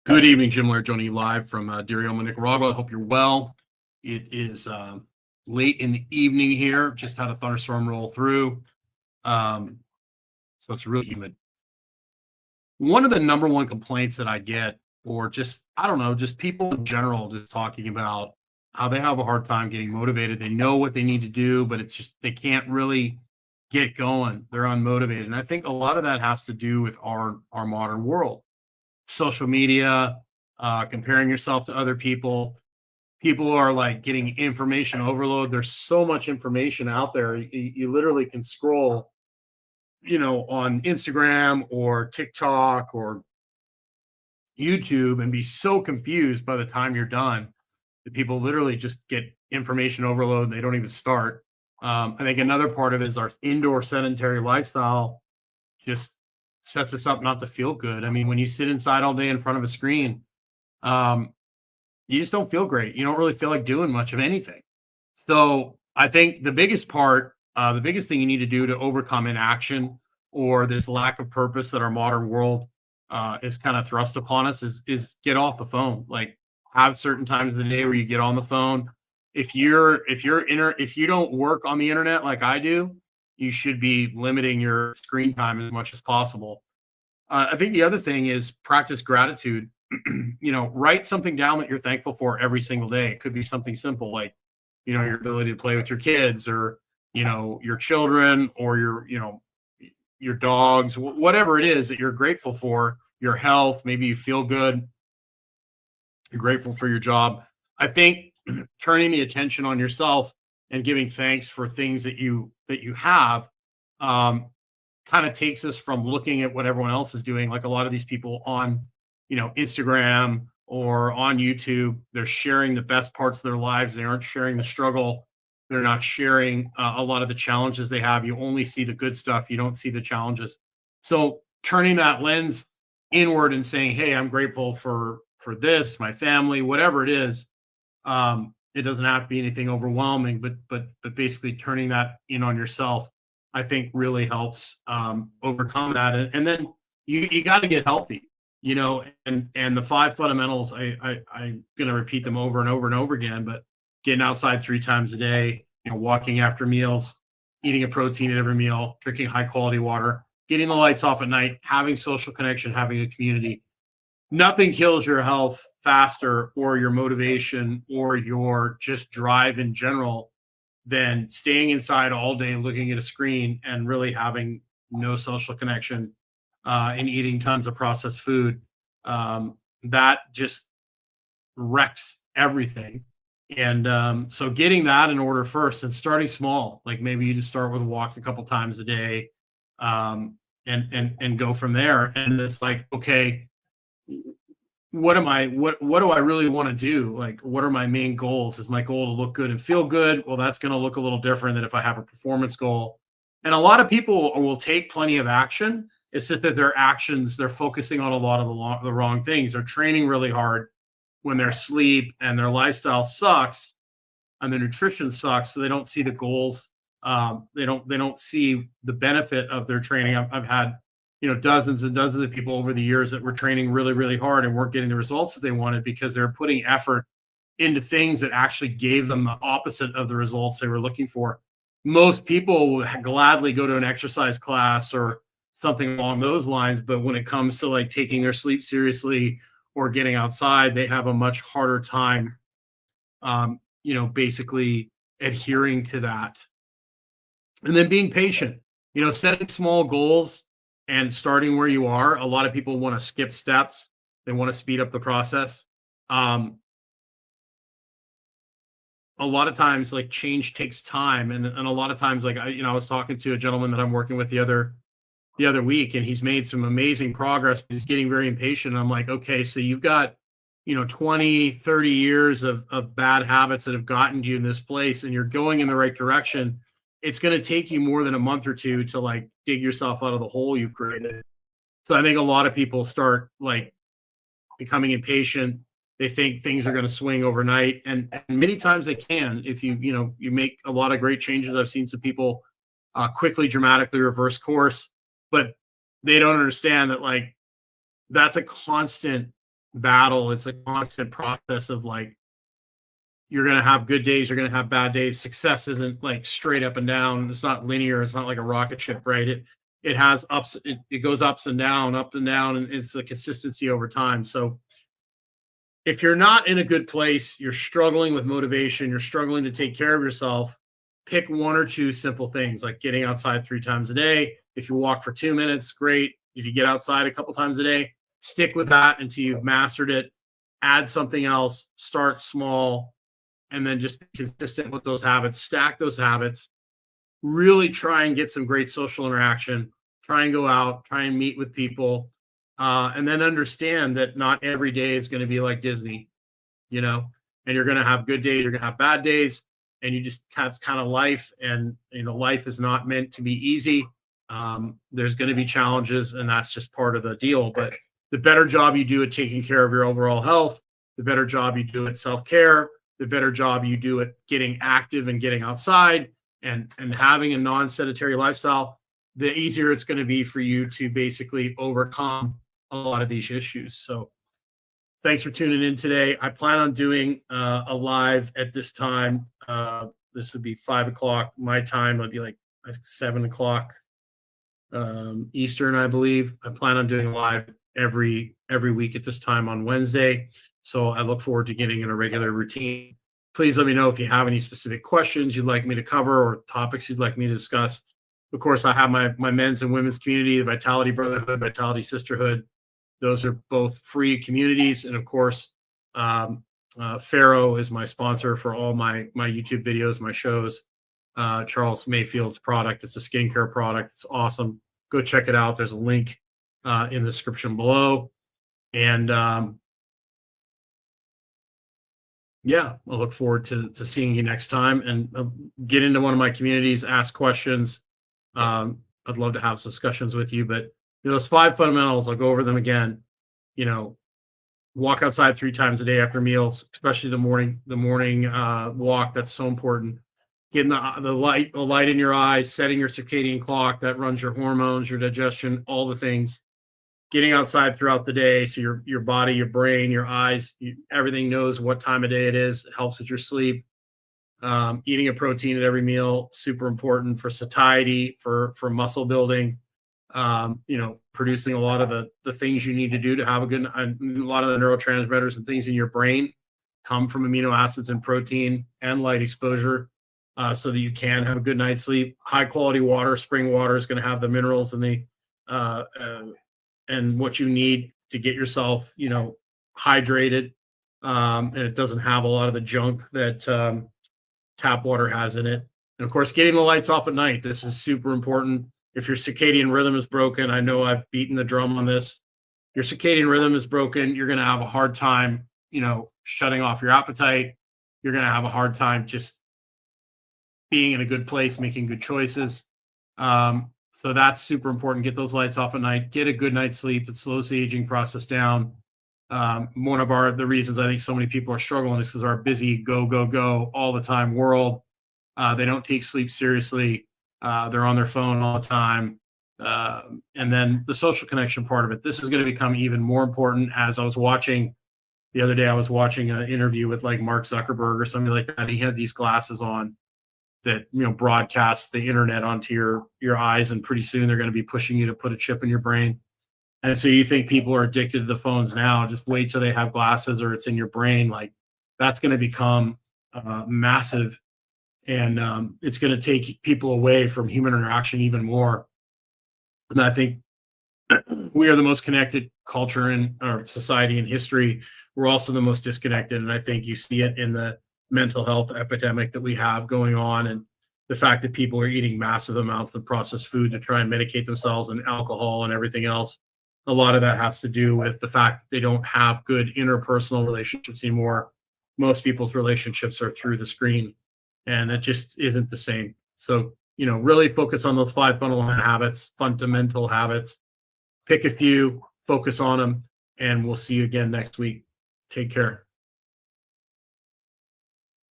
Good evening, Jim Largoni, live from Dirioma, Nicaragua. I hope you're well. It is late in the evening here. Just had a thunderstorm roll through, um, so it's really humid. One of the number one complaints that I get, or just I don't know, just people in general, just talking about how they have a hard time getting motivated. They know what they need to do, but it's just they can't really get going. They're unmotivated, and I think a lot of that has to do with our modern world, social media, comparing yourself to other people. People are like getting information overload. There's so much information out there. You literally can scroll, on Instagram or TikTok or YouTube and be so confused by the time you're done that people literally just get information overload and they don't even start. I think another part of it is our indoor sedentary lifestyle just sets us up not to feel good. I mean, when you sit inside all day in front of a screen, um, you just don't feel great. You don't really feel like doing much of anything. So I think the biggest thing you need to do to overcome inaction or this lack of purpose that our modern world is kind of thrust upon us is get off the phone. Like have certain times of the day where you get on the phone. If you don't work on the internet like I do, you should be limiting your screen time as much as possible. I think the other thing is practice gratitude. Write something down that you're thankful for every single day. It could be something simple like, your ability to play with your kids or, your children or your dogs, whatever it is that you're grateful for, your health, maybe you feel good, you're grateful for your job. I think turning the attention on yourself and giving thanks for things that you have um, kind of takes us from looking at what everyone else is doing. Like a lot of these people on, Instagram or on YouTube, they're sharing the best parts of their lives. They aren't sharing the struggle. They're not sharing a lot of the challenges they have. You only see the good stuff. You don't see the challenges. So turning that lens inward and saying, "Hey, I'm grateful for this, my family, whatever it is." It doesn't have to be anything overwhelming, but basically turning that in on yourself, I think really helps overcome that. And then you got to get healthy, and the five fundamentals. I'm going to repeat them over and over and over again, but getting outside 3 times a day, walking after meals, eating a protein at every meal, drinking high quality water, getting the lights off at night, having social connection, having a community. Nothing kills your health faster or your motivation or your just drive in general than staying inside all day looking at a screen and really having no social connection and eating tons of processed food. That just wrecks everything. And so getting that in order first and starting small, like maybe you just start with a walk a couple times a day, and go from there. And it's like, okay, what do I really want to do? Like, what are my main goals? Is my goal to look good and feel good? Well, that's going to look a little different than if I have a performance goal. And a lot of people will take plenty of action. It's just that their actions, they're focusing on a lot of the wrong things. They're training really hard when their sleep and their lifestyle sucks and their nutrition sucks. So they don't see the goals. They don't see the benefit of their training. I've had dozens and dozens of people over the years that were training really, really hard and weren't getting the results that they wanted because they're putting effort into things that actually gave them the opposite of the results they were looking for. Most people would gladly go to an exercise class or something along those lines, but when it comes to like taking their sleep seriously or getting outside, they have a much harder time, basically adhering to that. And then being patient, setting small goals and starting where you are. A lot of people want to skip steps. They want to speed up the process. A lot of times like change takes time. And a lot of times, like, I was talking to a gentleman that I'm working with the other week, and he's made some amazing progress. He's getting very impatient. And I'm like, okay, so you've got, 20, 30 years of bad habits that have gotten you in this place and you're going in the right direction. It's going to take you more than a month or two to like dig yourself out of the hole you've created. So I think a lot of people start like becoming impatient. They think things are going to swing overnight, and many times they can. If you make a lot of great changes. I've seen some people quickly, dramatically reverse course, but they don't understand that like that's a constant battle. It's a constant process of like, you're going to have good days, you're going to have bad days. Success isn't like straight up and down. It's not linear. It's not like a rocket ship, right? It has ups, it goes ups and down, up and down, and it's the consistency over time. So if you're not in a good place, you're struggling with motivation, you're struggling to take care of yourself, pick one or two simple things like getting outside 3 times a day. If you walk for 2 minutes, great. If you get outside a couple times a day, stick with that until you've mastered it. Add something else, start small, and then just be consistent with those habits, stack those habits, really try and get some great social interaction, try and go out, try and meet with people, and then understand that not every day is going to be like Disney, you know, and you're going to have good days, you're going to have bad days, and you just, that's kind of life. And, you know, life is not meant to be easy. There's going to be challenges, and that's just part of the deal. But the better job you do at taking care of your overall health, the better job you do at self-care, the better job you do at getting active and getting outside and having a non-sedentary lifestyle, the easier it's going to be for you to basically overcome a lot of these issues. So thanks for tuning in today. I plan on doing a live at this time. This would be 5 o'clock my time. It'd be like 7 o'clock Eastern, I believe. I plan on doing live every week at this time on Wednesday. So I look forward to getting in a regular routine. Please let me know if you have any specific questions you'd like me to cover or topics you'd like me to discuss. Of course, I have my men's and women's community, the Vitality Brotherhood, Vitality Sisterhood. Those are both free communities. And of course, Pharaoh is my sponsor for all my YouTube videos, my shows. Charles Mayfield's product. It's a skincare product. It's awesome. Go check it out. There's a link in the description below. And yeah, I look forward to seeing you next time, and get into one of my communities, ask questions. I'd love to have discussions with you, but those 5 fundamentals, I'll go over them again. You know, walk outside 3 times a day after meals, especially the morning walk. That's so important. Getting the light in your eyes, setting your circadian clock that runs your hormones, your digestion, all the things. Getting outside throughout the day, so your body, your brain, your eyes, everything knows what time of day it is. It helps with your sleep. Eating a protein at every meal, super important for satiety, for muscle building. You know, producing a lot of the things you need to do to have a lot of the neurotransmitters and things in your brain come from amino acids and protein and light exposure, so that you can have a good night's sleep. High quality water, spring water is going to have the minerals and the and what you need to get yourself, you know, hydrated. And it doesn't have a lot of the junk that tap water has in it. And of course, getting the lights off at night. This is super important. If your circadian rhythm is broken, I know I've beaten the drum on this. Your circadian rhythm is broken, you're going to have a hard time, you know, shutting off your appetite. You're going to have a hard time just being in a good place, making good choices. So that's super important. Get those lights off at night. Get a good night's sleep. It slows the aging process down. One of the reasons I think so many people are struggling is because our busy go all the time world. They don't take sleep seriously. They're on their phone all the time. And then the social connection part of it. This is going to become even more important. As I was watching the other day, I was watching an interview with like Mark Zuckerberg or something like that. He had these glasses on that, you know, broadcast the internet onto your eyes, and pretty soon they're going to be pushing you to put a chip in your brain. And so you think people are addicted to the phones now, just wait till they have glasses or it's in your brain. Like, that's going to become massive, and it's going to take people away from human interaction even more. And I think we are the most connected culture in our society in history. We're also the most disconnected, and I think you see it in the mental health epidemic that we have going on, and the fact that people are eating massive amounts of processed food to try and medicate themselves, and alcohol and everything else. A lot of that has to do with the fact that they don't have good interpersonal relationships anymore. Most people's relationships are through the screen, and it just isn't the same. So, you know, really focus on those 5 fundamental habits. Pick a few, focus on them, and we'll see you again next week. Take care.